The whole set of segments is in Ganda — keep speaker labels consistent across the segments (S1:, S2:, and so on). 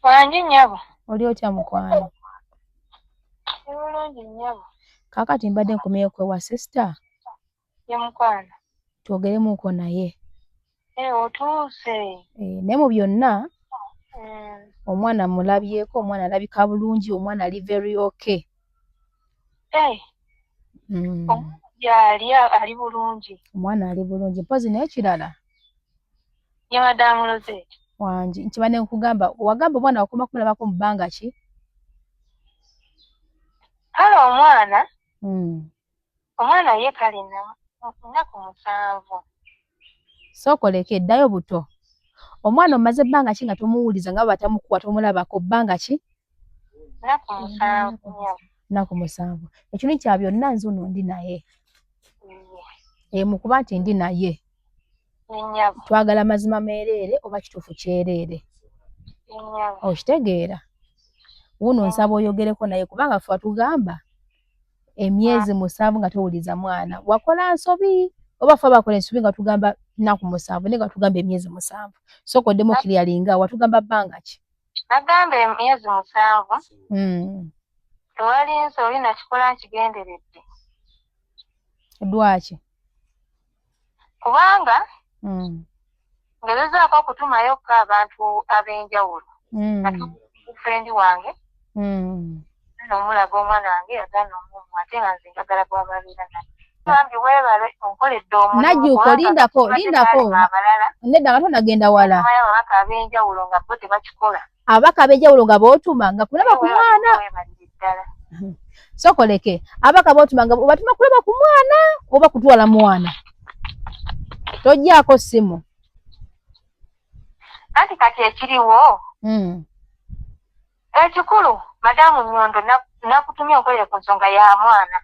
S1: Wanji nyabo.
S2: Oli otya mukwano?
S1: Bulungi nyabo.
S2: Kaakati mbadde nkomyeyo kwewa sister.
S1: Ye mukwano.
S2: Twogeremuuko naye.
S1: Otuuse.
S2: Naye mu byonna omwana mulabyeko, omwana alabika bulungi, omwana ali very okay.
S1: Ali bulungi.
S2: Omwana ali bulungi. Mpozi n'ekirala?
S1: Ye Madamu Rosette.
S2: Wanji nkibadde nkugamba, wagamba omwana wakoma kumulabako mu bbanga ki?
S1: Kale omwana ye kale nnaku 7.
S2: Sookoleko eddayo buto. Omwana omaze ebbanga ki nga tomuwuliza nga batamukuwa tomulabako bbanga ki?
S1: Nnaku 7.
S2: Nnaku 7. Ekintu kya byonna nze uno ndi naye. Mukuba nti ndi naye. Twagala mazima meereere oba kituufu kyereere. Okitegeera? Wuno nsaba oyogereko naye kubanga ffe watugamba emyezi 7 nga towuliza mwana. Wakola nsobi oba ffe abakola ensobi nga tugamba nnaku 7 naye nga tugamba emyezi 7. Sookoddemu kiriyalinga watugamba bbanga ki?
S1: Nagamba emyezi 7. Tewali nsobi nakikola nkigenderedde.
S2: Lwaki?
S1: Kubanga ngezezaako okutumayokko abantu ab'enjawulo. Friend wange n'omulaga omwana wange yagaana omumu ate nga nze njagala gwababeera naye. Bambi weebale onkoledde omulimu.
S2: Najjuuko lindako. Nedda nga tonagenda wala.
S1: Ababaka ab'enjawulo nga bo tebakikola.
S2: Ababaka ab'enjawulo nga bootuma nga kulaba ku mwana. Sookoleke. Ababaka bootuma nga batuma kulaba ku mwana oba kutwala mwana. Tojjaako ssimu.
S1: Anti kati ekiriwo ekikulu Madamu Nyondo nakutumye onkolere ku nsonga ya mwana.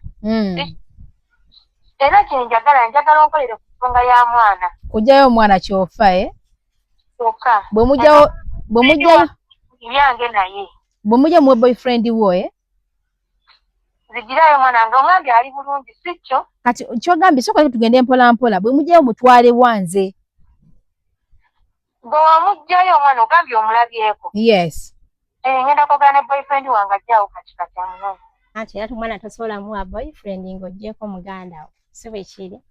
S1: Era kino njagala onkolere ku nsonga ya mwana.
S2: Kujjayo omwana kyofa
S1: kyokka.
S2: Bwe mujjayo
S1: byange naye.
S2: Bwe mujja mu boyfriend wo
S1: zigirayo mwana nga omwange ali bulungi si kyo.
S2: Kati kyogambye sooka tugende mpola mpola bwe mujjayo mutwale wanze.
S1: Bwe wamugjayo omwana ogambye omulabyeko.
S2: Yes.
S1: Ngenda kwogera ne boyfriend wange ajjawo kati amuno.
S3: Anti era omwana tosobola muwa boyfriend ng'oggyeko muganda wo. Si bwe kiri.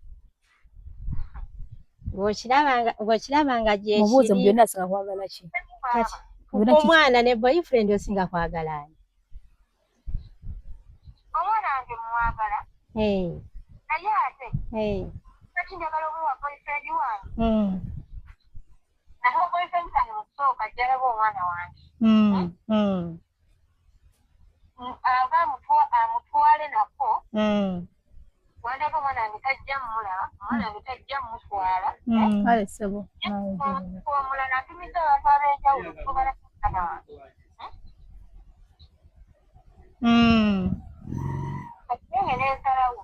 S3: Bw'okirabanga gye kiri.
S2: Mubuuze mu byonna asinga kwagala ki?
S3: Kati omwana ne boyfriend osinga kwagala ani?
S1: Omwana wange mwagala. Naye ate. Kati njagala obuwa boyfriend wange. Naho boyfriend wange musooka ajjalaba omwana wange. Aba amutwale nako. Wandaba omwana wange tajja mulaba, omwana wange tajja mutwala.
S2: Kale ssebo.
S1: Omulala atumiza abantu ab'enjawulo okusobola kumwana wange. Kati n'ensalawo.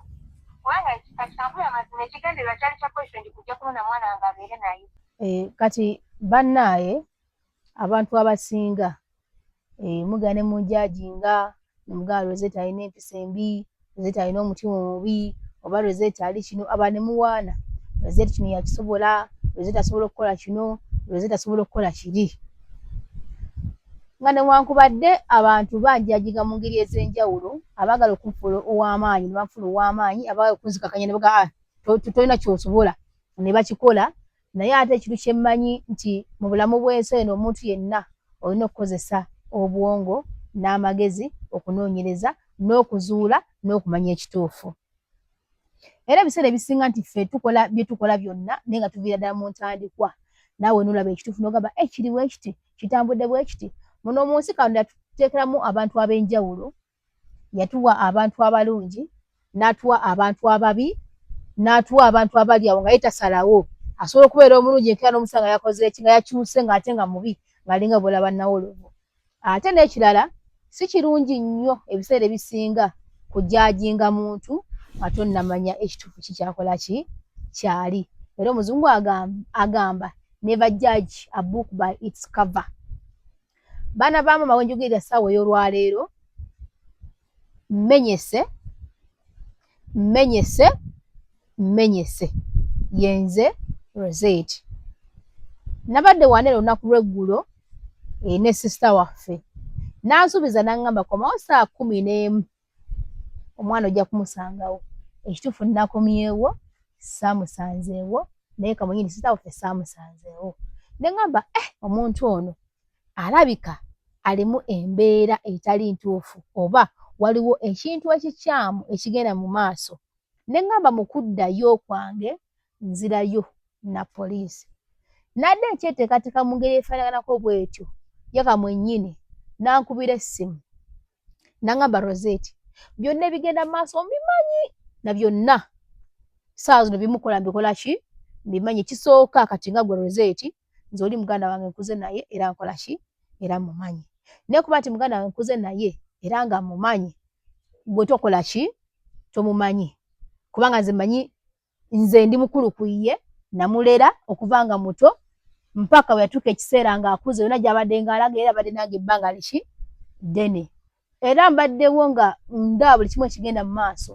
S1: Kubanga ekikampula amazima ekigendererwa kyali kya boyfriend kujja kulonda mwana wange abeere naye.
S2: Kati bannaaye abantu abasinga mugenda ne munjajinga nemugamba Rosette alina empisa embi, Rosette alina omutima omubi, oba Rosette ali kino aba ne muwaana. Rosette kino yakisobola, Rosette asobola okukola kino, Rosette asobola okukola kiri. Nga newankubadde abantu banjajinga mu ngeri ez'enjawulo, abaagala okunfuula ow'amaanyi ne banfuula ow'amaanyi, abaagala okunzikakanya ne baga tolina ky'osobola ne bakikola. Naye ate ekintu kye mmanyi nti mu bulamu bw'ensi eno omuntu yenna olina okukozesa obwongo n'amagezi okunoonyereza n'okuzuula n'okumanya ekituufu. Era ebiseera ebisinga nti ffe tukola bye tukola byonna naye nga tuviira ddala mu ntandikwa. Naawe n'olaba ekituufu n'ogamba kiri bwe kiti, kitambudde bwe kiti. Muno mu nsi Katonda yatuteekeramu abantu ab'enjawulo, yatuwa abantu abalungi, n'atuwa abantu ababi, n'atuwa abantu abali awo nga ye tasalawo. Asobola okubeera omulungi enkeera n'omusanga yakoze eki nga yakyuse ng'ate nga mubi ng'alinga bw'olaba Nawolovu. Ate n'ekirala si kirungi nnyo ebiseera ebisinga kujajinga muntu nga tonnamanya ekituufu kikyakola ki kyali. Era omuzungu agamba never judge a book by its cover. Baana ba maama wenjogerera ssaawa ey'olwaleero mmenyese yenze Rosette. Nabadde wano olunaku lw'eggulo ne sister waffe nansubiza nangamba komawo saa 11 omwana ojja kumusangawo ekituufu nakomyewo saamusanzeewo naye kamanyini sister waffe saamusanzeewo nengamba omuntu ono alabika alimu embeera etali ntuufu oba waliwo ekintu ekikyamu ekigenda mu maaso nengamba mu kuddayo kwange nzirayo na poliisi nadde nkyeteekateeka mu ngeri efaanaganako bwetyo yaka mwennyini nankubira essimu nangamba Rosette byonna ebigenda mu maaso mbimanyi na byonna saa zino bimukola mbikola ki mbimanyi kisooka kati nga gwe Rosette nze oli muganda wange nkuze naye era nkola ki era mumanyi naye kuba nti muganda wange nkuze naye era nga mumanyi gwe tokola ki tomumanyi kubanga nze manyi nze ndi mukulu ku ye namulera okuva nga muto mpaka we yatuuka ekiseera ng'akuze yonna gy'abadde ng'alaga era abadde nange ebbanga liki ddene era mbaddewo nga ndaba buli kimu ekigenda mu maaso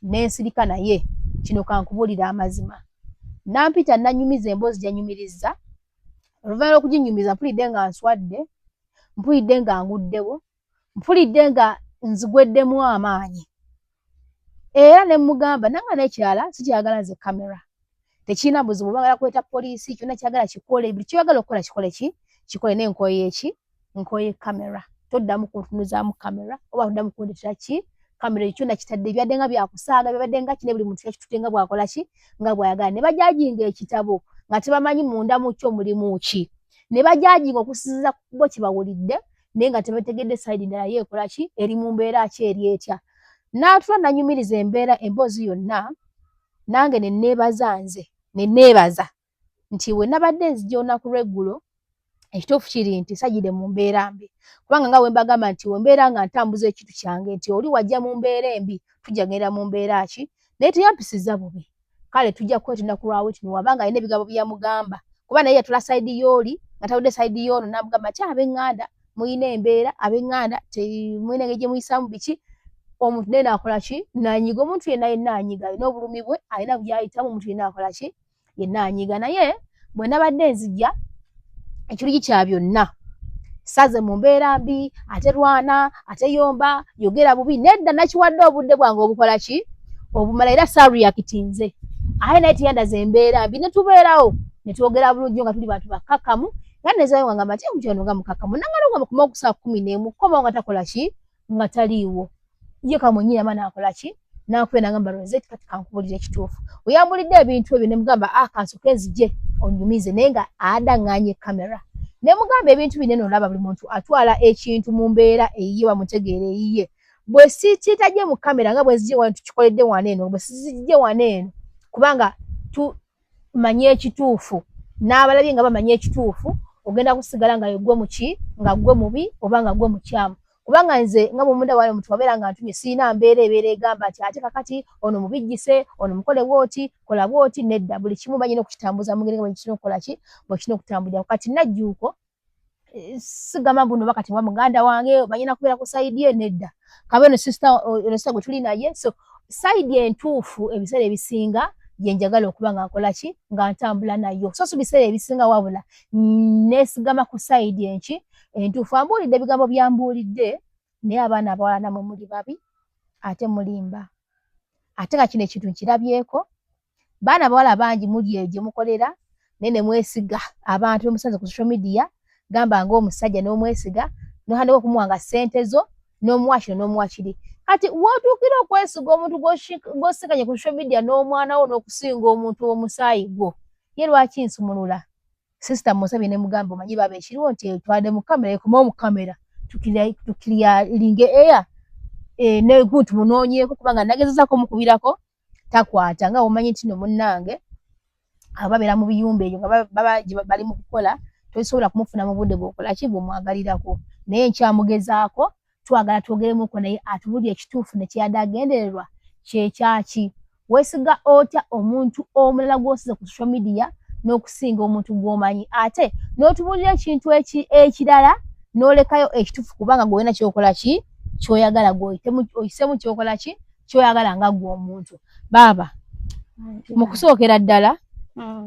S2: n'ensirika naye kino kankubuulira amazima nampita nanyumiza emboozi gyanyumirizza oluvannyuma lw'okuginyumiza mpulidde nga nswadde mpulidde nga nguddewo mpulidde nga nzigweddemu amaanyi era ne mugamba nanga n'ekirala sikyagala nze kamera tekirina buzibu bagala kweta poliisi kyonna kyagala kikole buli kyoyagala okukola kikole ki kikole n'enkoye eki nkoye kamera toddamu kuntunuzaamu kamera oba toddamu kundetera ki kamera ekyo kyonna kitadde ebyadde nga byakusaaga byabadde nga kine buli muntu yakitutte nga bwakola ki nga bw'ayagala ne bajajinga ekitabo nga tebamanyi munda mu kyo mulimu ki ne bajajinga okusinziza ku bo kye bawulidde naye nga tebategedde sayidi ndala ye ekola ki eri mu mbeera ki eri etya n'atula nanyumiriza embeera emboozi yonna nange ne neebaza nze ne neebaza nti we nabadde nzija olunaku lw'eggulo ekituufu kiri nti sajjire mu mbeera mbi kubanga nga we mbagamba nti we mbeera nga ntambuza ekintu kyange nti oli wajja mu mbeera embi tujja genda mu mbeera ki naye teyampisiza bubi kale tujja kwetonda ku lwawe kino wabanga alina ebigambo byamugamba kuba naye yatula sayidi y'oli nga tawudde sayidi y'ono n'amugamba ki ab'eŋŋanda muyina embeera ab'eŋŋanda temuyina engeri gye muyisaamu biki omuntu naye naakola ki nanyiga omuntu yenna yenna anyiga alina obulumi bwe alina byayitamu omuntu yenna akola ki yenna anyiga naye bwe nabadde nzija ekirungi kya byonna saze mu mbeera mbi ate lwana ate yomba yogera bubi nedda nakiwadde obudde bwange obukola ki obumala era saareactinze aye naye teyandaza embeera mbi netubeerawo netwogera bulungi nga tuli bantu bakakamu era nezayo nga ngamba nti omuntu ono nga mukakamu nangalo nga mukomawo ku saa 11 kukomawo nga takola ki nga taliiwo ye kamwennyini ama naakola ki nankube nagamba Rosette kati kankubulira ekituufu oyambulidde ebintu ebyo ne mugamba kansoke nzije onyumize naye nga adaŋŋaanye kamera ne mugamba ebintu binene olaba buli muntu atwala ekintu mu mbeera eyiye bamutegeera eyiye bwe sikitajje mu kamera nga bwe nzije wano tukikoledde wano eno bwe sizijje wano eno kubanga tumanye ekituufu n'abalabye nga bamanye ekituufu ogenda kusigala nga gwe muki nga gwe mubi oba nga gwe mukyamu kubanga nze nga mumunda wale omuntu wabeera nga ntumye sirina mbeera ebeera egamba nti ate kakati ono mubijjise ono mukole bwoti kola bwoti nedda buli kimu banyina okukitambuza mu ngeri nga bwekirina okukola ki bwekirina okutambulira kati najjuuko sigamba mbu noba kati wa muganda wange banyina kubeera ku sayidi ye nedda kabe ono sisita gwe tuli naye so sayidi entuufu ebiseera ebisinga gyenjagala okuba nga nkola ki nga ntambula nayo so si biseera ebisinga wabula neesigama ku sayidi enki entuufu ambuulidde ebigambo byambuulidde naye abaana abawala namwe muli babi ate mulimba ate nga kino ekintu nkirabyeko baana abawala bangi muli eyo gye mukolera naye ne mwesiga abantu bemusanze ku social media gamba ng'omusajja n'omwesiga nohandeko okumuwanga ssente zo n'omuwakiro n'omuwakiri kati wootuukira okwesiga omuntu gw'osikanye ku social media n'omwana wo n'okusinga omuntu w'omusaayi gwo ye lwaki nsumulula sisita musabye ne mugamba omanyi baba ekiriwo nti twade mu kamera ekomawo mu kamera tukiryalinge eya ne good munoonyeeko kubanga nagezezaako mukubirako takwata nga omanyi nti no munnange ababeera mu biyumba ebyo nga bali mu kukola tosobola kumufuna mu budde bw'okola ki bw'omwagalirako naye nkyamugezaako twagala twogeremuko naye atubulira ekituufu nekyeyadde agendererwa kyekyaki weesiga otya omuntu omulala gw'osize ku social media n'okusinga omuntu gw'omanyi ate n'otubulira ekintu ekirala n'olekayo ekituufu kubanga gw'olina kyokola ki kyoyagala oyisemu kyokola ki kyoyagala nga gw'omuntu baaba mu kusookera ddala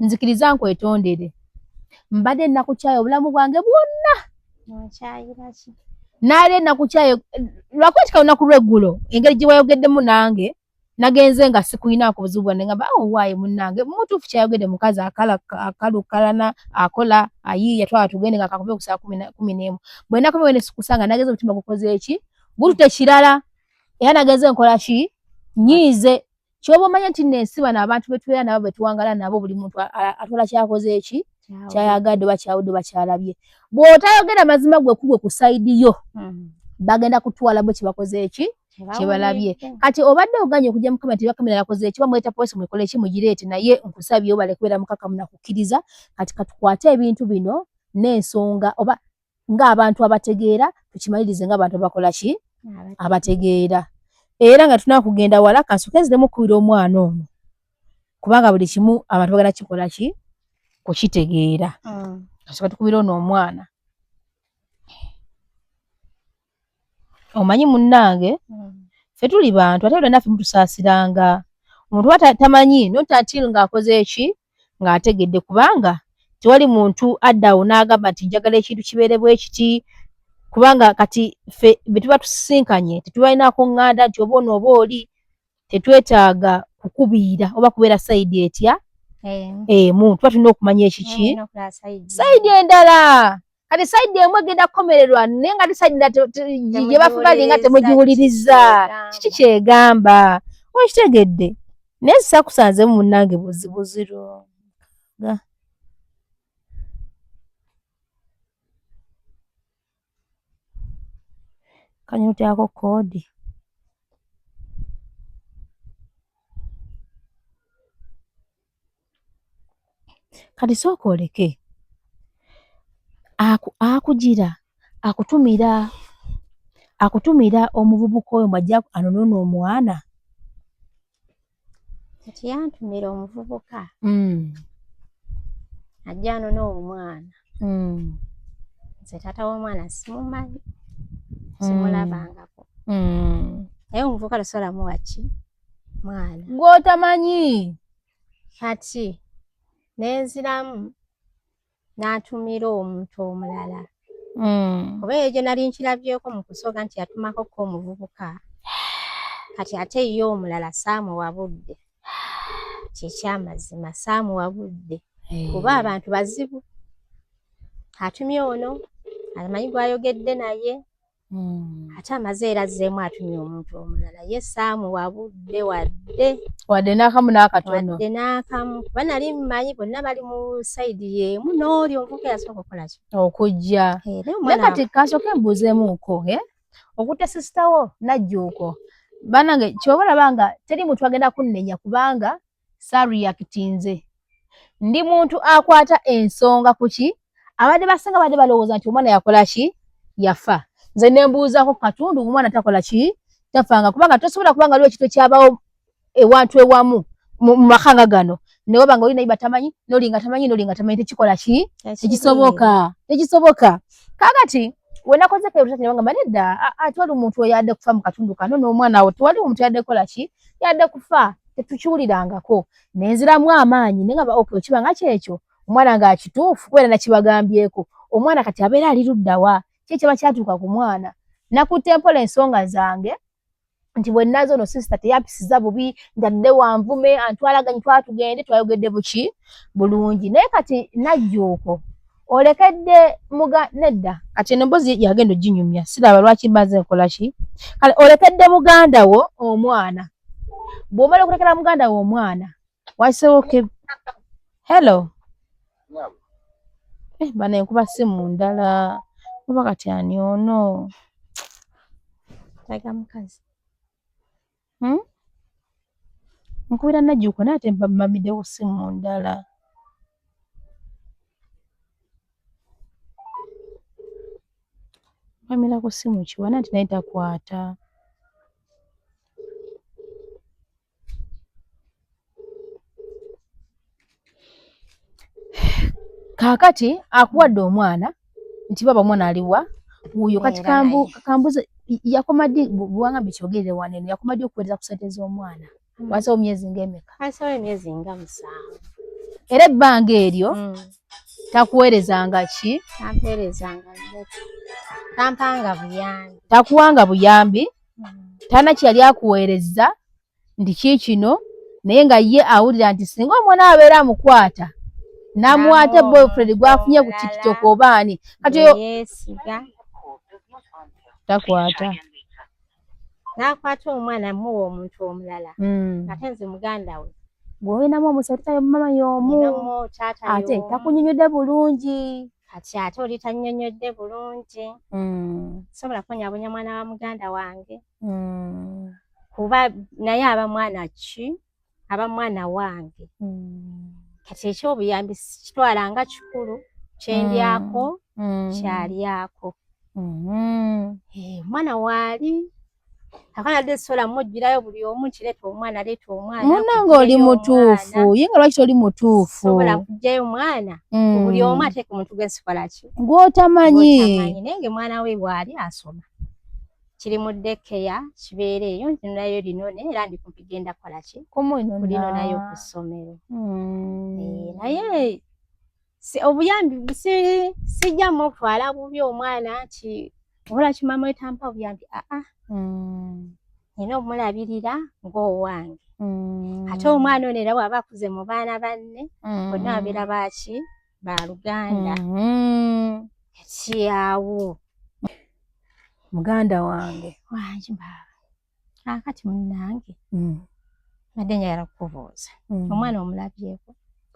S2: nzikiriza nkwetondere mbadde nakukyayo obulamu bwange bwonna
S3: Nokyayirachi.
S2: Nale nakuchayo lwakwetika olunaku lweggulo engeri gye wayogeddemu nange nagenze nga sikuyinaako buzibu bwange ngamba waayi munnange mutuufu kyayogedde mukazi akalukalana akola ayiiya twala tugende nga kakube ku saa 11 bwe nakomyewo ne sikusanga nagenze omutima gukoze eki gulute kirala era nagenze nkola ki nyiize kyoba omanya nti nensi bano abantu betubeera nabo betuwangala nabo buli muntu atwala kyakoze eki kyayagadde oba kyawudde oba kyalabye bw'otayogera mazima gwe kugwe ku sayidi yo bagenda kutwala bwe kibakoze eki kyebalabye kati obadde oganye okujja mu kamera tibakamera yakoze eki bamweta polisi mwekole eki mugireete naye nkusabye obale kubeera mukakamu nakukkiriza kati katukwate ebintu bino n'ensonga oba ng'abantu abategeera tukimalirize ng'abantu abakola ki abategeera era nga tunaa kugenda wala kansoke nziremu okubira omwana ono kubanga buli kimu abantu bagenda kikola ki kukitegeera kasooka tukubira ono omwana omanyi munnange ffe tuli bantu ate naffe mutusaasiranga omuntu wa tamanyi notatil ng'akoze eki ng'ategedde kubanga tewali muntu addawo n'agamba nti njagala ekintu kibeere bwe kiti kubanga kati ffe be tuba tusisinkanye tetubalinaako ŋŋanda nti oba ono oba oli tetwetaaga kukubiira oba kubeera sayidi etya emu tuba tulina okumanya ekiki sayidi endala kati sayidi emu egenda kukomererwa naye nga ti sayidi gye bafubali nga temugiwuliriza kiki kyegamba okitegedde naye sisaakusanzemu munnange buziro kanyoteako koodi kati sooka oleke akugira akutumira omuvubuka oyo mwajja anonoona omwana
S3: kati yantumira omuvubuka ajja anoona omwana nze taata w'omwana simumanyi simulabangako naye omuvubuka tosobola muwa ki mwana
S2: gw'otamanyi
S3: kati nenziramu n'atumira omuntu omulala oba eyo nali nkirabyeko mu kusooka nti yatumako ko omuvubuka kati ate ye omulala saamuwa budde kyekyamazima saamuwa budde kuba abantu bazibu atumye ono amanyi gwayogedde naye ate amaze era azzeemu atumye omuntu omulala ye saamuwa budde
S2: wadde n'akamu n'akatono
S3: wadde n'akamu kuba nali mmanyi bonna bali mu sayidi yeemu n'oli omuvubuka yasooka okukola ki
S2: okujja naye kati kansooke mbuuzeemuuko okutta sisitawo najjuuko banange kyoba olaba nga teri muntu agenda kunnenya kubanga sareactinze ndi muntu akwata ensonga ku ki abadde basinga badde balowooza nti omwana yakola ki yafa nze ne mbuuzaako katundu omwana takola ki tafanga kubanga tosobola kubanga liwo ekito kyabawo ewantu ewamu mu makanga gano naye banga olina iba tamanyi n'olinga tamanyi tekikola ki tekisoboka kaakati we nakozeko ebutati ne bangamba nedda tewali omuntu oyo yadde kufa mu katundu kano n'omwana awo tewali omuntu yadde kukola ki yadde kufa tetukiwulirangako nenziramu amaanyi naye nga okibanga kyekyo omwana ng'akituufu kubeera nakibagambyeko omwana kati abeera ali luddawa ki kyaba kyatuuka ku mwana nakutte mpola ensonga zange nti bwe nnazo ono sisita teyampisiza bubi ntadde wanvume antwalaganye twatugende twayogedde buki bulungi naye kati najjuuko olekedde nedda kati eno mbozi yagenda oginyumya siraba lwaki mbaze nkola ki kale olekedde muganda wo omwana bw'omala okulekera muganda wo omwana wasoboke hello bano enkuba simu ndala oba kati ani ono
S3: taga mukazi
S2: nkubira najjuuko naye ate mbamiddewo simu ndala mpamira ku simu kiwana nti naye takwata kaakati akuwadde omwana nti baba omwana aliwa wuyo kati kambuze yakoma ddi bwanga bikyogere waneno yakoma ddi okuweereza ku ssente z'omwana wasawo myezi ng'emeka
S3: asawo emyezi nga 7
S2: era ebbanga eryo takuweerezanga ki?
S3: Tampeerezanga mmere. Tampanga buyambi.
S2: Takuwanga buyambi. Tana kyali akuweereza nti kikino naye nga ye awulira nti singa omwana abeera amukwata n'amuwaate boyfriend gwafunye ku TikTok oba ani kati oyo
S3: yeesiga
S2: takwata.
S3: n'akwata omwana muwa omuntu omulala ate nze muganda we
S2: bw'olinamu omusajja mama y'omu ate takunnyonnyodde bulungi
S3: kati ate oli tannyonnyodde bulungi sobola kunyaabunya mwana wa muganda wange kuba naye aba mwana ki aba mwana wange kati ekyobuyambi kitwala nga kikulu kyendyako kyalyako omwana waali akana dde sola mujjirayo buli omu kireeta omwana leeta omwana
S2: munange oli mutuufu ye nga lwaki oli mutuufu
S3: sobola kujjayo omwana buli omu ateeka omuntu gw'ensikola ki
S2: gw'otamanyi
S3: naye mwana we waali asoma kiri mu ddekeya kibeera eyo ntunayo linone era ndi kumpi genda kola ki kulinonayo ku ssomero naye obuyambi sijjamu okutwala bubi omwana nti obola kimama wetampa obuyambi nina omulabirira ng'owange ate omwana ono era bw'aba akuze mu baana banne bonna babeera baaki baluganda kiawo
S2: muganda wange
S3: wangi baaba kati munnange nadde njagala kukubuuza omwana omulabyeko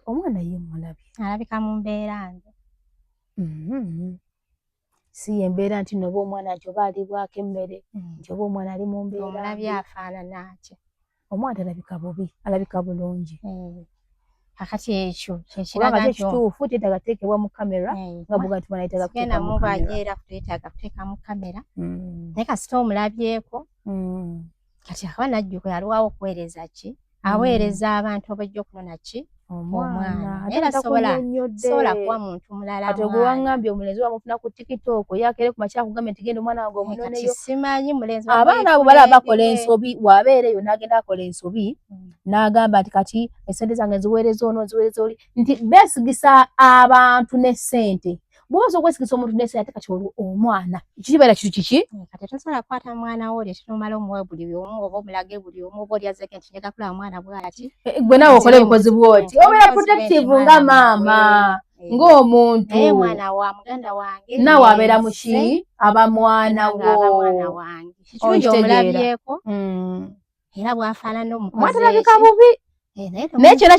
S2: omwana ye mulabye
S3: alabika mu mbeera nze
S2: si embeera nti noba omwana nti oba alibwako emmere nti oba omwana ali mu mbeera
S3: omulabye afaanana ki
S2: omwana talabika bubi alabika bulungi
S3: akati ekyo
S2: kyekiraga nti kituufu teetaaga teekebwa mu kamera nga buga nti mwana yeetaaga kuteeka mu kamera
S3: era teetaaga kuteeka mu kamera naye kasita omulabyeko kati akaba najjuko yaliwawo okuweereza ki aweereza abantu abajja okunona ki omwana era sobola kuba muntu mulala
S2: ate gwe waŋŋambye omulenzi wamufuna ku TikTok yakere ku makya akugambye nti genda omwana wange omunoneyo
S3: simanyi mulenzi
S2: abaana abo bala bakola ensobi bw'abeera eyo n'agenda akola ensobi n'agamba nti kati esente zange nziweereza ono nziweereza oli nti beesigisa abantu n'essente bw'oza okwesigisa omuntu n'essente ate kati olwo omwana kikibeera kitu kiki
S3: kati tosobola kukwata mwana wo oli ekinomala omuwe buli omu oba omulage buli omu oba olyazeko nti njagala kulaba mwana bw'ati
S2: gwe naawe okole obukozi bw'oti obeera protective nga maama ng'omuntu
S3: naye mwana wa muganda wange
S2: naawe abeera muki aba mwana wo
S3: wange kikirungi omulabyeko era bw'afaanana omukozi
S2: mwatalabika bubi naye kyonna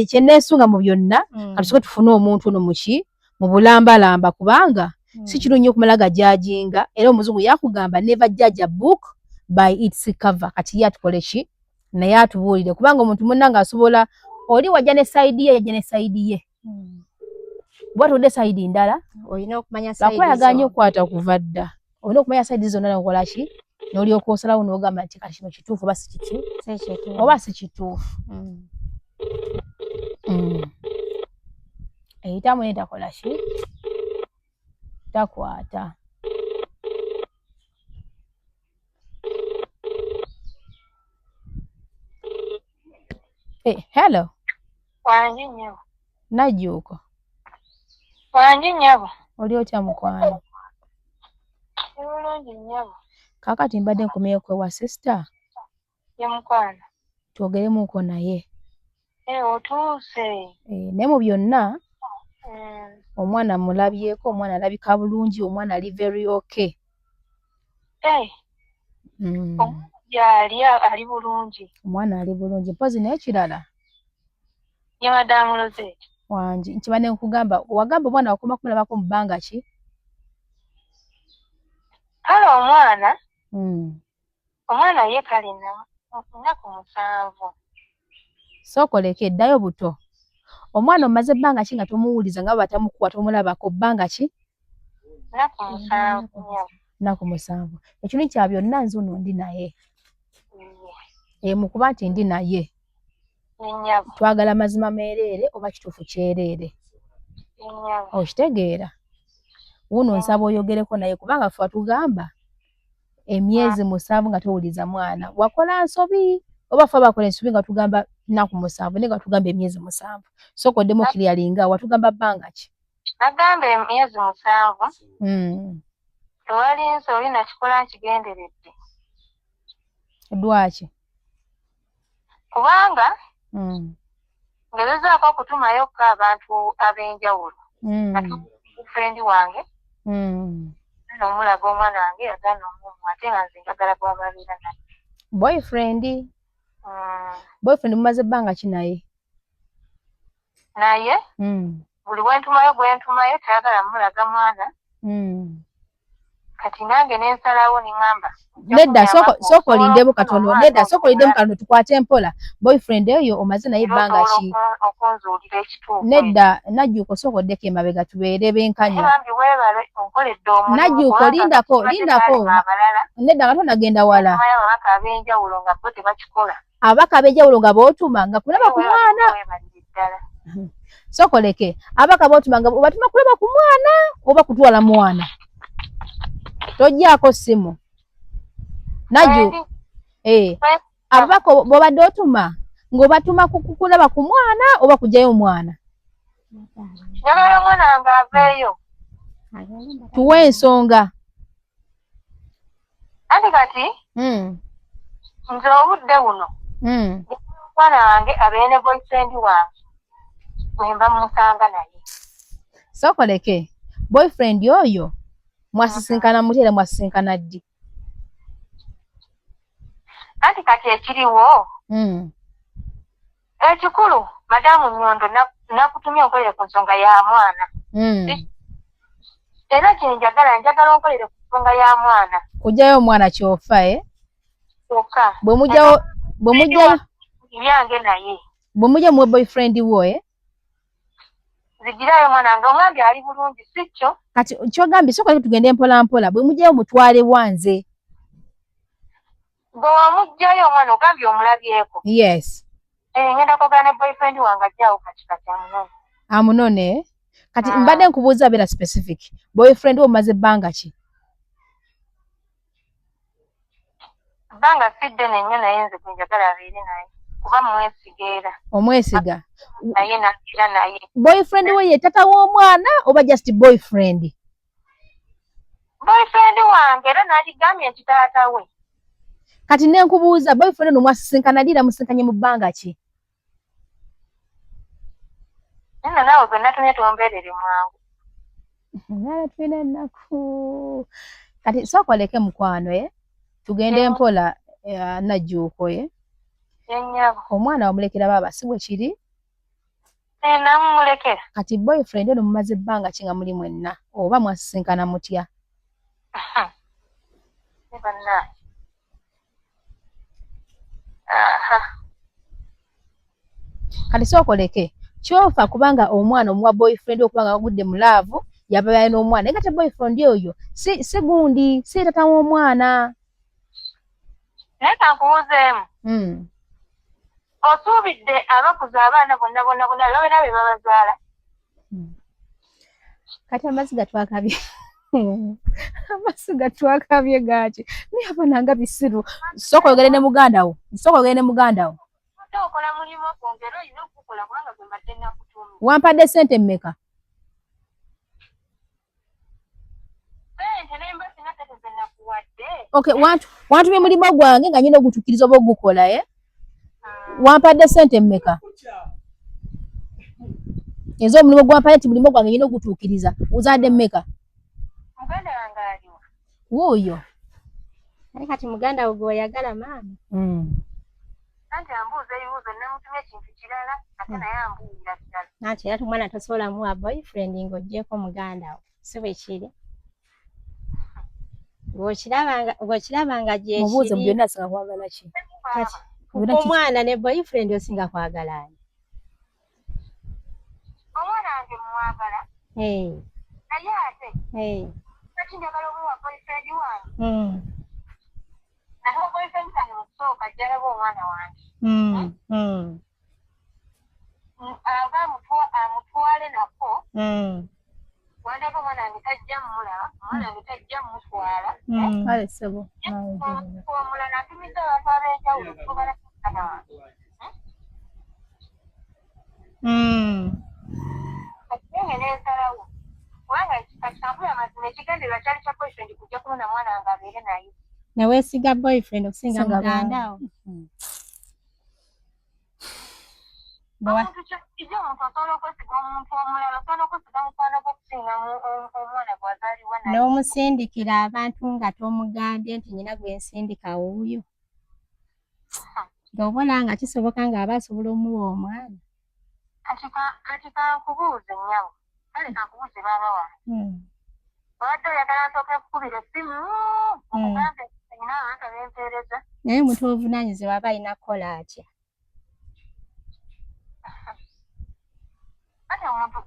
S2: kyenneesunga mu byonna katusoke tufune omuntu ono muki mu bulambalamba kubanga si kirungi okumala gajajinga era omuzungu yakugamba never judge a book by its cover kati ye atukole ki naye atubuulire kubanga omuntu munnange asobola oli wajja ne sayidi ye yajja ne sayidi ye bwatudde sayidi ndala
S3: olina okumanya
S2: lakwayaganya okukwata okuva dda olina okumanya sayidi zonna nokola ki n'olyoka osalawo n'ogamba nti kati kino kituufu oba si kiki oba si kituufu eyitamu naye takola ki takwata hello
S1: wangi nnyabo
S2: najjuuko
S1: wangi nnyabo
S2: oli otya mukwano
S1: bulungi nnyabo
S2: kaakati mbadde nkomyeko ewa sisita
S1: ye mukwano
S2: twogeremuuko naye
S1: otuuse
S2: naye mu byonna omwana mulabyeko omwana alabika bulungi omwana ali very okay
S1: ali bulungi
S2: omwana ali bulungi mpozi naye kirala
S1: ye madamu Rosette
S2: wangi nkibadde nkugamba wagamba omwana wakoma kumulabako mu bbanga ki
S1: kale omwana ye kale nnaku 7
S2: sookoleko eddayo buto omwana omaze ebbanga ki nga tomuwuliza nga batamukuwa tomulabako bbanga ki
S1: nnaku
S2: 7 ekintu kya byonna nze ono ndi naye mukuba nti ndi naye twagala mazima meereere oba kituufu kyereere okitegeera wuno nsaba oyogereko naye kubanga ffe watugamba emyezi 7 nga towuliza mwana wakola nsobi oba ffe abakola ensobi nga tugamba nnaku 7 ne gatugamba emyezi 7 sokoddemu kiriyalinga watugamba bbanga ki
S1: nagamba emyezi 7 tewali nsooli nakikola nkigenderedde
S2: lwaki
S1: kubanga ngezezaako okutumayokko abantu ab'enjawulo friend wange n'omulaga omwana wange yagaana omumu ate nga nze njagala gwababeera naye
S2: boyfriend mumaze ebbanga ki naye
S1: buli gwentumayo tayagala mulaga mwana kati nange nensalawo niŋŋamba
S2: nedda sooka olindemu katono tukwate empola boyfriend oyo omaze naye ebbanga ki
S1: okunzuulira ekituufu
S2: nedda najjuuko sooka oddeko emabega tubeere benkanya najjuuko lindako nedda nga tonagenda wala abaka ab'enjawulo nga bootuma nga kulaba ku mwana sooka oleke abaka bootuma nga obatuma kulaba ku mwana oba kutwala mwana tojjaako ssimu najju ababaka bw'obadde otuma ng'obatuma kulaba ku mwana oba kugyayo omwana
S1: njagala omwana wange aveeyo
S2: tuwe ensonga
S1: anti kati nze obudde buno omwana wange abeere ne boyfriend wange bwemba musanga naye
S2: sookoleke boyfriend oyo mwasisinkana muti era mwasisinkana ddi
S1: anti kati ekiriwo ekikulu madamu Nyondo nakutumya onkolere ku nsonga ya mwana era njagala onkolere ku nsonga ya mwana
S2: kujjayo omwana kyofa
S1: kyokka
S2: bwe mujjayo
S1: byange naye
S2: bwe mujja muwe boyfriend wo
S1: zigirayo mwana nga omwambye ali bulungi si kyo
S2: kati kyogambye soka tugende mpola mpola bwe mujjayo mutwale wanze
S1: bwe wamugjayo omwana ogambye omulabyeko
S2: yes
S1: ngenda kwogera ne boyfriend wange ajjawo kati
S2: amunone kati mbadde nkubuuza beera specific boyfriend wo mumaze ebbanga ki
S1: bbanga siddene nnyo naye nze gwenjagala abeere naye kuba mwesiga era
S2: omwesiga
S1: naye nabeera naye
S2: boyfriend we ye tata w'omwana oba just boyfriend
S1: wange era n'aligambye nti taata we
S2: kati nenkubuuza boyfriend no mwasisinkana ddi era musinkanye mu bbanga ki
S1: nno naawe gwe natumye tombeerere mwangu
S2: nala tulina ennaku kati sooka oleke mukwano tugende mpola najjuuko
S1: yennyabo
S2: omwana wamulekera baaba si bwe kiri
S1: namumulekera
S2: kati boyfriend ono mumaze ebbanga ki nga muli mwenna oba mwasisinkana mutya kati sooka oleke kyofa kubanga omwana omuwa boyfriend okubanga wagudde mu laavu yababaye n'omwana naye kati boyfriend oyo si gundi si tata w'omwana
S1: naye kankubuuzeemu osuubidde abakuza abaana bonna babeera be babazaala
S2: kati amazzi gatwakabye amazzi gatwakabye gaaki naye abananga bisiru sooka oyogere ne muganda wo
S1: okola mulimu okwongera olina okukola kubanga gwe mbadde nakutumye
S2: wampadde ssente mmeka
S1: sente nemba sina sente ze nakuwadde
S2: okay wantumye mulimu gwange nga nyina ogutuukiriza oba ogukola wampadde ssente mmeka ezo omulimu gwampadde nti mulimu gwange nyina ogutuukiriza uzadde mmeka
S1: muganda wange aliwa
S2: wuuyo
S3: naye kati muganda wo gweoyagala maama
S1: anti ambuuza ebibuuzo namutumya ekintu kirala ate naye ambuulira kirala
S3: anti era omwana tosobola muwa boyfriend ng'oggyeko muganda wo si bwe kiri bw'okirabanga gyekiri
S2: mubuuze mu byonna asinga kwagala ki
S3: kati omwana ne boyfriend osinga kwagala ani
S1: omwana wange muwagala naye ate kati njagala obuwa boyfriend wange naho boyfriend wange mukusooka jjalaba omwana wange aba amutwale nako wandaba omwana wange tajja mumulaba omwana wange tajja mumutwala
S2: kale ssebo
S1: omulala atumiza abantu ab'enjawulo okugala mwana wange Kati nange n'ensalawo kubanga kakitambula amazima ekigendererwa kyali kya boyfriend kujja kubona mwana wange abeere naye.
S3: Ne weesiga boyfriend okusinga muganda wo?
S1: Omuntu kyakijja omuntu osobola okwesiga omuntu omulala osobola okwesiga mukwano gwo okusinga omwana gw'azaalibwa naye.
S3: N'omusindikira abantu nga tomugambye nti nnyina gwe nsindika wuuyo. Ng'obona nga kisoboka ng'aba asobola omuwa omwana.
S1: Kati kankubuuze nnyabo. Kale kankubuuze baaba wange. Obadde oyagala nsooke kukubira essimu okugambe nina abantu abempeereza.
S3: Naye omuntu obuvunaanyizibwa aba alina kukola atya?
S1: Kati omuntu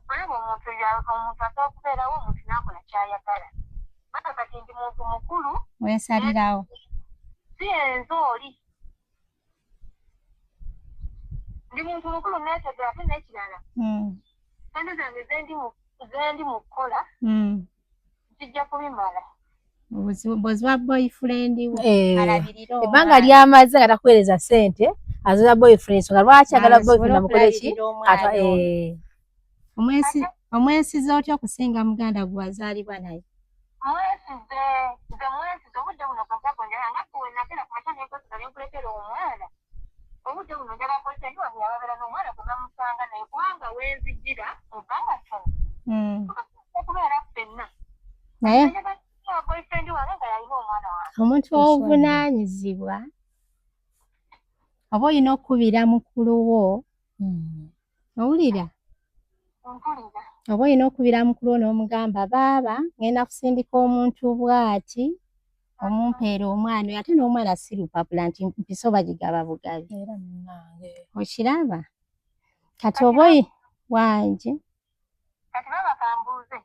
S1: asobola okubeerawo omuntu n'akola ky'ayagala. Bata kati ndi muntu mukulu.
S3: Weesalirawo.
S1: Si enzo oli. Ndi muntu mukulu neetegera ate n'ekirala. Sente zange ze ndi mu kukola. Kijja kubimala.
S3: Obuzibu bwa boyfriend we alabirira omwana.
S2: Ebbanga ly'amaze nga takuweereza ssente azoza boyfriend nsonga lwaki agala boyfriend amukole ki?
S3: Omwesize otya okusinga muganda gwe wazaalibwa naye?
S1: Mwesize obudde buno konjakonja nga kuwe nakera ku makya nekozesa nenkuletera omwana. Obudde buno njala boyfriend wange yababeera n'omwana gwe bamusanga naye kubanga wenzijjira ebbanga ttono. Okubeera ffenna.
S3: Naye
S1: boyfriend wange nga yalina omwana wange.
S3: Omuntu obuvunaanyizibwa oba olina okukubira mukulu wo. Owulira?
S1: Mpulira.
S3: Oba olina okukubira mukulu wo n'omugamba baaba ngenda kusindika omuntu bw'ati omumpeera omwana oyo ate n'omwana si lupapula nti mpisa oba gigaba bugabi. Okiraba? Kati oba wangi.
S1: Kati baaba kambuuze.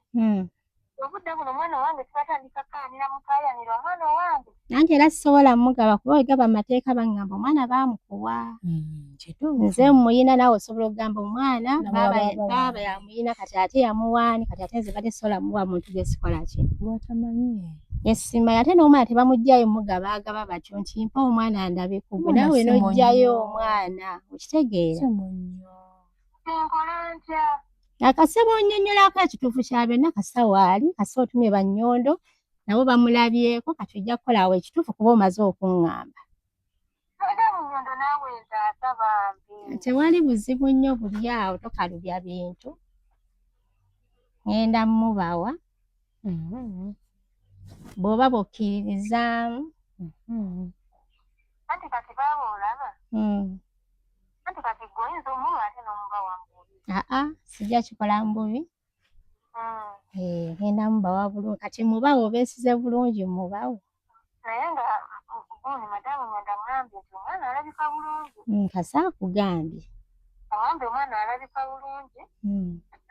S1: Obudde buno omwana wange tubatandika kaanira mukaayanira omwana owange.
S3: Nange era sisobola mugaba kuba wegaba amateeka bangamba omwana baamukuwa. Nze muyina naawe osobola okugamba omwana baaba yamuyina kati ate yamuwaani kati ate nze badde sisobola muwa muntu gwe sikola ki? Yesimanyi ate n'omwana tebamuggyayo mugaba agaba batyo nti mpa omwana ndabe ku gwe naawe n'oggyayo omwana okitegeera.
S1: Nkola ntya?
S3: Akasebo onnyonnyolako ekituufu kya byonna kasa waali kasa otumye Bannyondo nabo bamulabyeko kati ojja kukola awo ekituufu kuba omaze okuŋŋamba.
S1: Bannyondo naawe nzaasa bambi.
S3: Tewali buzibu nnyo buli awo tokalubya bintu. Ngenda mubawa. Bw'oba bokkiririzaamu.
S1: Anti kati baaba olaba. Anti kati ggwe oyinza omuwa ate n'omubawa mbubi.
S3: Sijja kikola mbubi. Ngenda mubawa bulungi kati mubawa obeesize bulungi mubawa.
S1: Naye nga guuni madamu ngenda ngambye nti omwana alabika bulungi.
S3: Kasa akugambye.
S1: Agambye omwana alabika bulungi.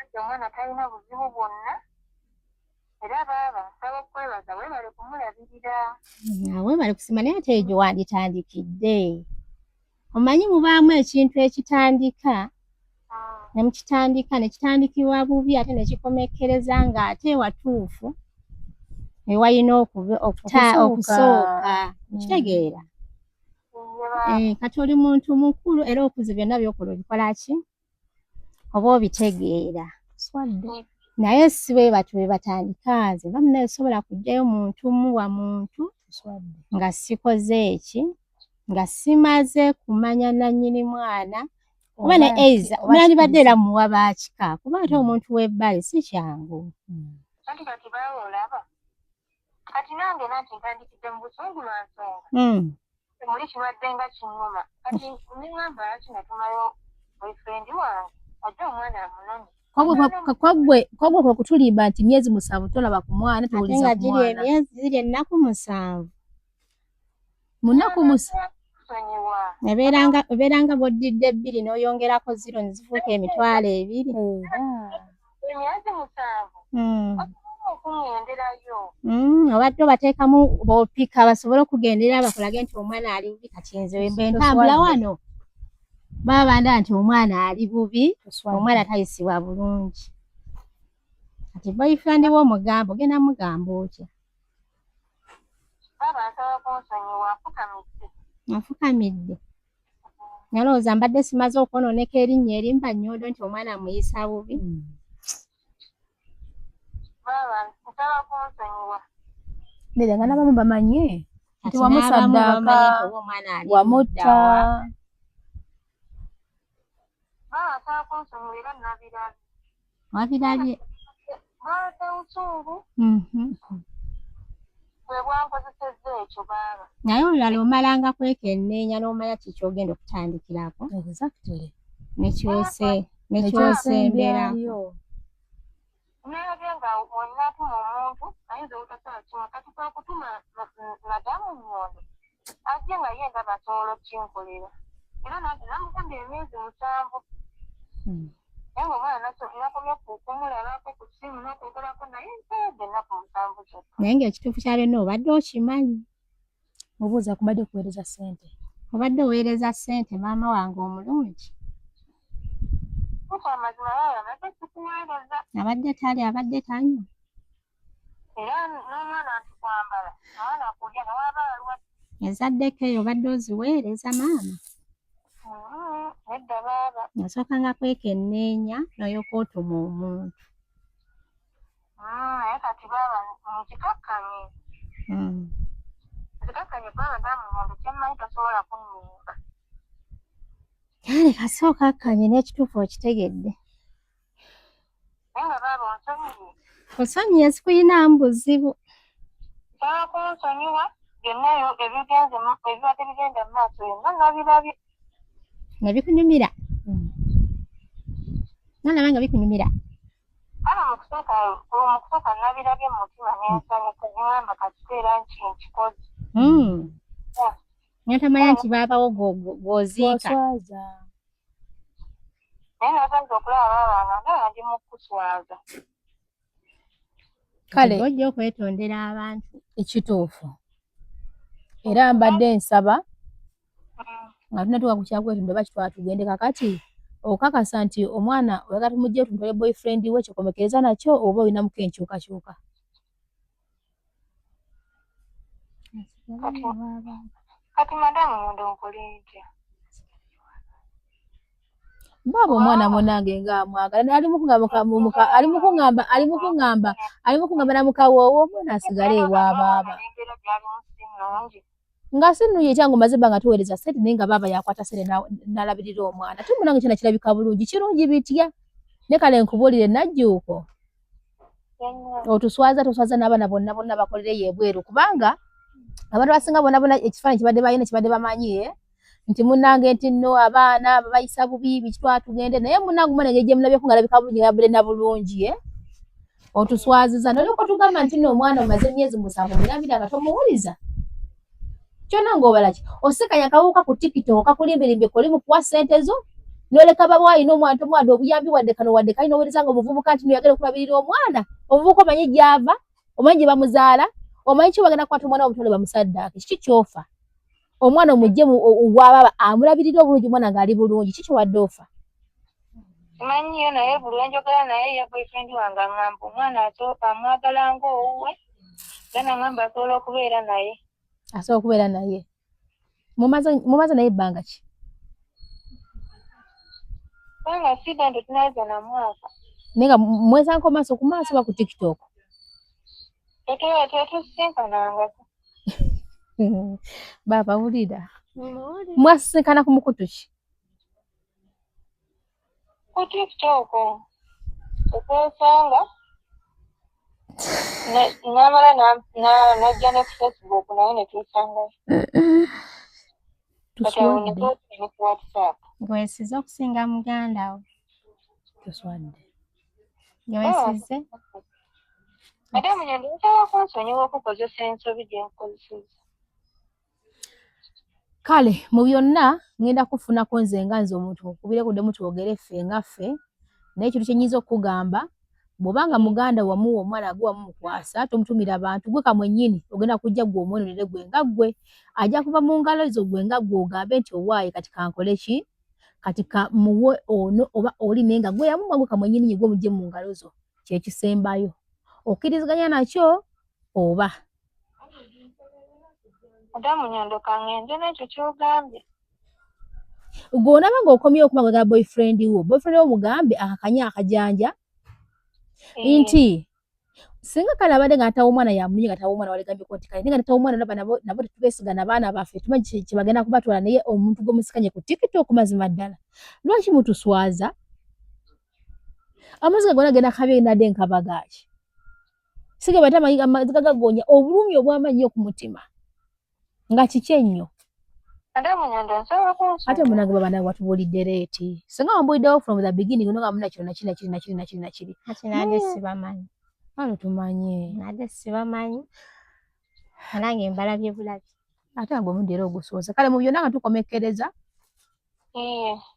S1: Ate omwana talina buzibu bwonna. Era baaba nsaba okwebaza weebale kumulabirira.
S3: Weebale kusima naye ate egyo wanditandikidde. Omanyi mubaamu ekintu ekitandika ne kitandikibwa bubi ate ne kikomekkereza ng'ate watuufu ewalina okusooka. Okitegeera? Kati oli muntu mukulu era okuze byonna by'okola obikola ki? Oba obitegeera. Naye si bwe batyo bwe batandika nze mba munasobola kuggyayo muntu muwa muntu nga sikoze eki nga simaze kumanya nannyini mwana kuba ne eiza omwandibadde era muwa baakika kuba ate omuntu w'ebbali si kyangu.
S1: Anti kati baaba olaba kati nange nanti ntandikidde mu busungu lwa nsonga. Muli kibadde nga kinnuma kati niŋŋamba lwaki natumayo boyfriend wange ajja omwana amunone.
S2: Kwagwe kwe kutulimba nti myezi 7 tolaba ku mwana towuliza ku mwana.
S3: Emyezi ziri ennaku 7.
S2: Mu nnaku 7
S3: ebeeranga bw'oddidde 2 n'oyongerako 0 ne zifuuka emitwalo 2.
S1: Emyezi 7 okuŋŋenderayo.
S3: Obadde obateekamu b'opika basobole okugenderera bakulage nti omwana ali bubi kati nze wemba entambula wano baba banda nti omwana ali bubi omwana tayisibwa bulungi. Kati boyfriend w'omugamba ogenda mugamba otya?
S1: Baaba nsaba kunsonyiwa nfukamidde.
S3: Nfukamidde. Nalowooza mbadde simaze okwonooneka erinnya erimba Nnyondo nti omwana amuyisa bubi.
S1: Baaba nsaba kunsonyiwa.
S2: Nere nga n'abamu bamanye nti wamusaddaaka wamutta.
S1: Baaba nsaba kunsonyiwa era nabirabye.
S3: Wabirabye?
S1: Baaba busungu. Bwe bwankozesezza ekyo baaba.
S3: Naye olulala omalanga kwekenneenya n'omanya kiki ogenda okutandikirako.
S2: Exactly.
S3: Nekyosemberako.
S1: Naye nga onatuma omuntu ayinza obutasala kimu kati kwakutuma madamu Nnyondo ajje nga ye ndaba asobola okinkolera era nange namugamba emyezi 7 naye ngaomwana nakomye kumulabako ku ssimu nakwogerako naye mpayadde ennaku 7 kyokka.
S3: Naye ng'ekituufu kya byonna obadde okimanyi.
S2: Obuuza kubadde kuweereza ssente.
S3: Obadde oweereza ssente maama wange omulungi.
S1: Amazima yayo abadde sikuweereza.
S3: Abadde talya abadde tanywa.
S1: Era n'omwana nti kwambala omwana kulya nawaba alwadde.
S3: Ezaddeko eyo obadde oziweereza maama.
S1: Nedda baaba.
S3: Nasookanga kwekenneenya n'olyoka otuma omuntu.
S1: Naye kati baaba nkikakkanye. Nkikakkanye baaba Nnyondo kyemmanyi tasobola kunnimba.
S3: Kale kasooka akkanye n'ekituufu okitegedde.
S1: Naye nga baaba onsonyiye.
S3: Osonyiye sikuyinaamu buzibu.
S1: Nsaba kunsonyiwa byonna ebibadde bigenda mu maaso byonna nabirabye.
S3: Nga bikunyumira? Nalaba nga bikunyumira?
S1: Kale mu kusooka nabirabye mu mutima nensanyuka ngamba kati era nkikoze.
S3: Notamanya nti baabawo gwoziika.
S1: Naye nasanze okulaba baaba nga ndi mu kuswaza.
S2: Kale
S3: ojja okwetondera abantu.
S2: Ekituufu. Era mbadde nsaba nga tunatuuka ku kyakwetondera oba kitwatugende kakati okakasa nti omwana oyagala tumugye tumutwale boyfriend we kikomekereza nakyo oba olinamuko enkyukakyuka.
S1: Kati madamu Nnyondo nkole ntya?
S2: Baba omwana munange nga amwagala alimu kungamba namukawoowo omwana asigale ewa baaba. Nga sinuye ekyangu maze banga tuweereza ssente naye nga baaba yakwata ssente n'alabirira omwana. Tumunange kyona kirabika bulungi kirungi bitya. Ne kale nkubuulire najjuuko. Otuswaza n'abaana bonna bakolereyo ebweru kubanga abantu abasinga bonna ekifaananyi kibadde balina kibadde bamanyi nti munnange nti nno abaana babayisa bubi biki twatugende naye munnange mwana gye mulabyeko ng'alabika bulungi yabadde na bulungi otuswaziza n'olyoka otugamba nti nno omwana omaze emyezi 7 mulabira nga tomuwuliza kyonna ng'obalaki osikanya akawuka ku tiktok kakulimbirimbye koli mukuwa ssente zo n'oleka baba alina omwana tomwada obuyambi wadde kano wadde kali n'owuliriza nga omuvubuka nti noyagala okulabirira omwana omuvubuka omanyi gy'ava omanyi gye bamuzaala omanyi ki bagenda kukwata omwana w'omutole bamusaddaake kiki kyofa omwana omugye wababa amulabirira obulungi omwana ng'ali bulungi kiki wadde ofa
S1: manyiyo naye buli enjogera naye ya boyfriend wange aŋŋamba omwana amwagala ng'owuwe era naŋŋamba asobola okubeera naye mumaze naye ebbanga ki kubanga sida nti tunaweza na mwaka
S2: naye nga mwesanko maaso ku maaso ba ku tiktok
S1: tetusisinkanangako
S2: baba wulira mwasisinkana ku mukutu ki
S1: ku tiktok okwesanga namala najja ne ku Facebook naye netwesangayo ku WhatsApp
S3: Gwesize okusinga muganda wo.
S2: Tuswadde.
S3: Gwesize.
S1: Ate Nnyondo nsaba kunsonyiwa okukozesa ensobi gye nkozesezza.
S2: Kale mu byonna ngenda kufunako nze omuntu okubireko ddemu twogere ffe nga ffe naye ekintu kye nnyinza okugamba bw'obanga muganda wamuwa omwana gwe wamukwasa tomutumira abantu gwe kamwennyini ogenda kujja gwe omwononere gwe nga ggwe ajja kuva mu ngalo zo gwe nga ggwe ogambe nti owaaye kati kankole ki kati muwe ono oba oli naye nga gwe yamuwa gwe kamwennyini gwe mugye mu ngalo zo kyekisembayo okkiriziganya nakyo oba
S1: Adamu Nnyondo kangenze n'ekyo ky'ogambye
S2: Gw'onaba ng'okomye okumaga boyfriend wo mugambe akakanya akajanja nti singa kale abadde ng'atawa omwana yamunye ng'atawa omwana walegambye nti kale nga natawa omwana nabo tetubeesigana baana baffe tumanyi kye bagenda kubatwala naye omuntu gwemusikanye ku TikTok mazima ddala lwaki mutuswaza amazzi gagona genda kabe nadde nkabagaaki sige bata amazzi gagagonya obulumi obw'amanyi ku mutima nga kiki ennyo ate munange babana watubulidde leeti singa wambuliddewo from the beginning nga muna kino nakiri
S3: nade sibamanyi
S2: ano tumanye
S3: nade sibamanyi nange mbalabye bulabi
S2: ate nga omundi era ogusooza kale mu byonna nga tukomekkereza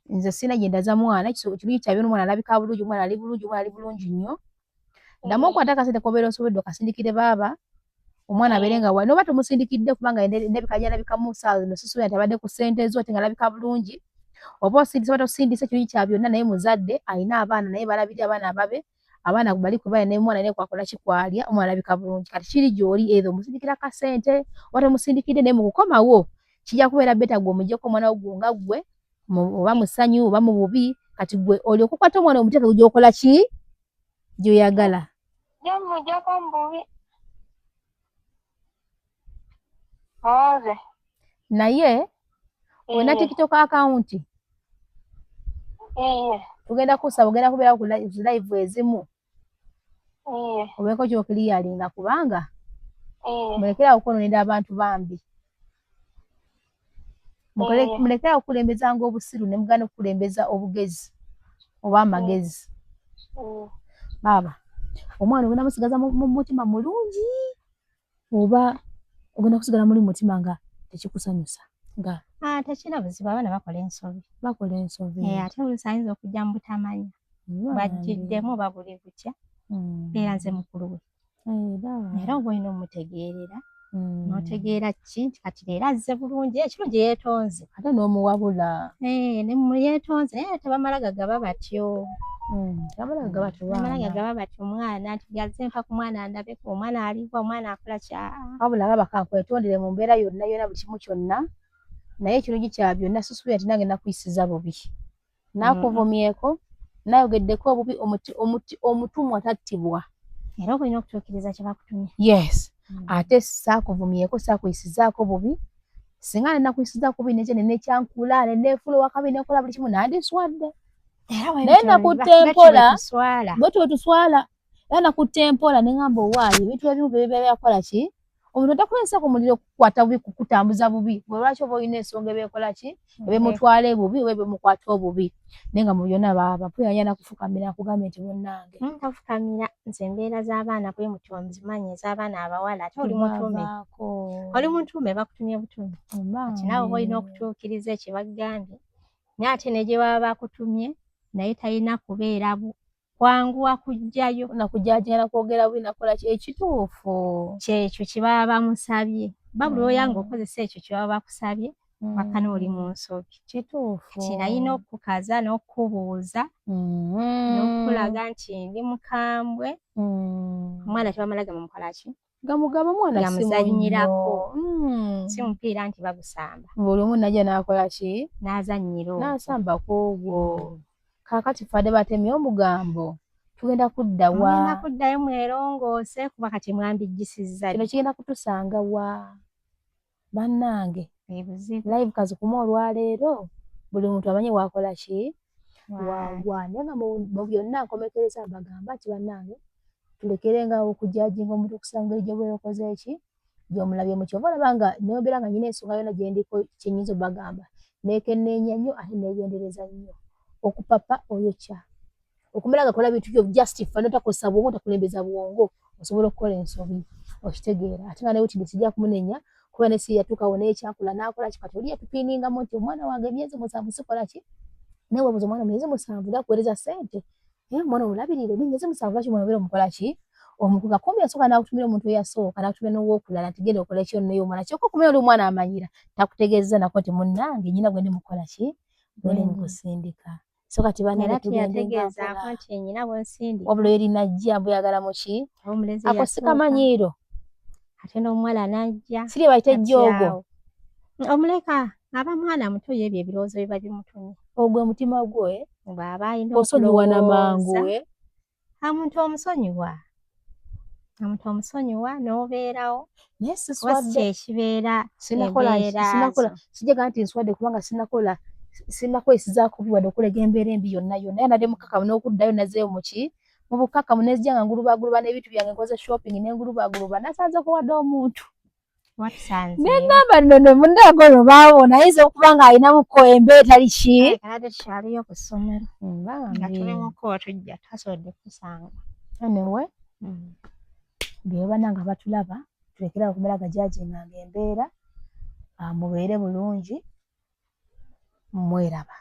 S2: nze sina gye ndaza mwana kirungi kyabyo n'omwana alabika bulungi omwana ali bulungi nnyo ddamu okwata akasente kobeera osobodde okasindikire baaba omwana abeere nga wali noba tomusindikidde kubanga endabika gy'alabika mu ssaawa zino sisuubira nti abadde ku ssente zo ate ng'alabika bulungi oba osindise oba tosindise kirungi kya byonna naye muzadde alina abaana naye balabirira abaana ababe abaana bali kubala naye omwana naye kwakola kikwalya omwana alabika bulungi kati kiri gy'oli ezo omusindikira kasente oba tomusindikidde naye mu kukomawo kijja kubeera beta gwe omugyeko omwana wo nga ggwe oba musanyu oba mu bubi kati gwe oli okukwata omwana omuteeke gy'okola ki gy'oyagala
S1: Jamugyako mu bubi
S2: naye olina TikTok account tugenda kusaba ogenda kubeera ku live ezimu obeeko gy'okiriyalinga kubanga mulekera okwonoonera abantu bambi mulekera okukulembezanga obusiru ne mugana okukulembeza obugezi oba amagezi baaba omwana ogenda musigaza mu mutima mulungi oba ogenda kusigala muli mutima nga tekikusanyusa nga
S3: tekina buzibu abaana bakola ensobi ate oluusi ayinza okujja mu butamanya bajjiddemu oba buli butya beera nze mukulu we era oba olina omutegeerera n'otegeera ki nti kati leero azze bulungi ekirungi yeetonze
S2: ate n'omuwabula
S3: yeetonze naye tebamala gagaba batyo gaba batyo omwana nti gazze mpa ku mwana ndabeko omwana aliwa omwana akola kya
S2: wabula baba kankwetondere mu mbeera yonna buli kimu kyonna naye ekirungi kya byonna sisuubira nti nange nakuyisiza bubi naakuvumyeko nayogeddeko obubi omutumwa tattibwa
S3: era oba olina okutuukiriza kye bakutumye
S2: yes ate saakuvumyeko saakuyisizaako bubi singa nenakuyisizaako bubi nekye nenekyankula neneefula wakabi nekola buli kimu nandiswadde naye nakutte mpola bwe twetuswala era nakutte mpola neŋŋamba owaayo ebintu ebimu byebiba byakola ki omuntu atakulesa ku muliro kukwata bubi kukutambuza bubi lwaki oba olina ensonga ebeekola ki ebimutwala ebubi oba ebimukwata obubi naye nga mu byonna bapuyanya nakufukamira nakugambye nti munnange
S3: tafukamira nze embeera z'abaana bwe mutyo nzimanyi ez'abaana abawala ate oli muntume bakutumye butume kati naawe oba olina okutuukiriza ekibagambye naye ate ne gye baba bakutumye naye talina kubeera kwanguwa kujjayo
S2: nakujajana kwogera bubi nakola ekituufu
S3: kyekyo kye baba bamusabye babula oyanga okozesa ekyo kye baba bakusabye wakana oli mu nsobi
S2: kituufu
S3: kirayina okukaza n'okubuuza n'okulaga nti ndi mukambwe omwana tebamala gamukola ki
S2: gamugaba omwana
S3: gamuzannyirako si mupiira nti bagusamba
S2: buli omu najja n'akola ki
S3: n'azannyira
S2: n'asambako ogwo kaakati fadde batemye omugambo tugenda
S3: kuddayo mwerongoose kuba kati mwambijjisizza
S2: kino kigenda kutusanga wa bannange live kazikuma olwaleero buli muntu amanyi waakola ki wagwa naye nga mu byonna nkomekereza mbagamba nti bannange tulekerenga okujajinga omuntu okusanga egyo bweyokoze eki gy'omulabye mu kyova olaba nga neyobeera nga nyina ensonga yonna gyendiko kyenyinza obbagamba neekenneenya nnyo ate neegendereza nnyo okupapa oyokya okumala gakola bintu byo justify notakozesa bwongo otakulembeza bwongo osobola okukola ensobi okitegeera ate nga newuti nesijja kumunenya kuba nesi yatuukawo nekyakula n'akola kikati oli yatupiningamu nti omwana wange emyezi 7 sikola ki naye wabuza omwana emyezi 7 gakuweereza ssente omwana olabirire emyezi 7 lwaki omwana obeera omukola ki omukuga kumbi yasooka n'akutumira omuntu eyasooka n'akutumira n'owookulala nti genda okola ki naye omwana kyokka okumanya oli omwana amanyira takutegeeza nako nti munnange nyina gwe ndi mukola ki gwe ndi mukusindika so kati bannange
S3: tugendengaako nti nyina bwensindi
S2: wabula erinajja mbuyagala muki ako sikamanyiiro
S3: ate n'omuwala najja
S2: siri bayita ejjoogo
S3: omuleka aba mwana muto ye ebyo ebirowoozo biba bimutumye.
S2: Ogwe mutima gwe
S3: bw'aba alina
S2: osonyiwa na mangu
S3: omuntu omusonyiwa n'obeerawo
S2: naye siswadde
S3: ekibeera
S2: sijjaga nti nswadde kubanga sinakwesizaako biwadde okulega embeera embi yonna naye nadde mukakamu n'okuddayo nazeeyo mu bukakamu nezija nga ngulubaaguluba n'ebintu byange nkoze shopping n'engulubaaguluba nasanze kuwadde omuntu neŋŋamba nno munnago no baawona ayinza okuba nga alinamuko emba etali ki
S3: tukyaliyo ku ssomero nga tulimuko tujja tasobodde kusanga
S2: anewe byebana nga batulaba tulekera okumera gajajinganga embeera mubeere bulungi mweraba.